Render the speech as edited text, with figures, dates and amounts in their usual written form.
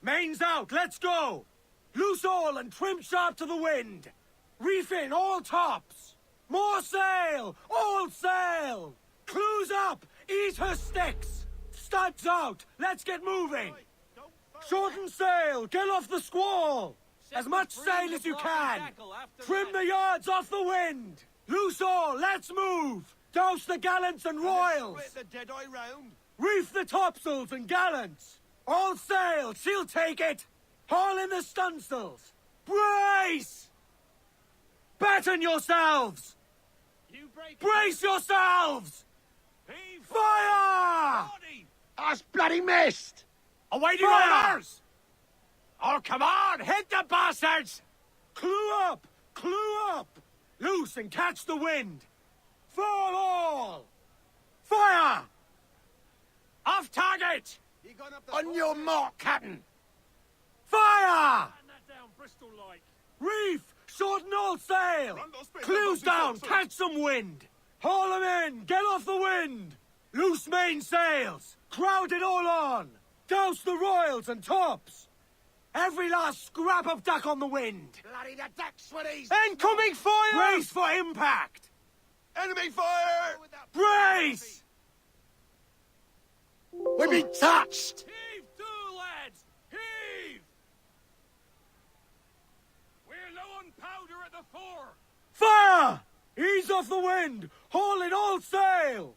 Mains out, let's go! Loose all and trim sharp to the wind! Reef in all tops! More sail! All sail! Clews up! Ease her sticks! Studs out! Let's get moving! Shorten sail! Get off the squall! As much sail as you can! Trim the yards off the wind! Loose all! Let's move! Douse the gallants and royals! Split the dead-eye round! Reef the topsails and gallants! All sail! She'll take it! Haul in the stunsails! Brace! Batten yourselves! Brace yourselves! Fire! Us bloody missed! Awaiting orders! Oh, come on! Hit the bastards! Clew up! Clew up! Loose and catch the wind! Fall all! Fire! Off target! On your mark, Captain! Fire! Reef! Shorten all sail! Clews down! Catch some wind! Haul 'em in! Get off the wind! Loose main sails! Crowd it all on! Douse the royals and tops! Every last scrap of duck on the wind! Bloody the deck switties! Incoming fire! Brace for impact! Enemy fire! Brace! We've been touched! Heave to, lads! Heave! We're low on powder at the fore! Fire! Ease off the wind! Haul in all sail!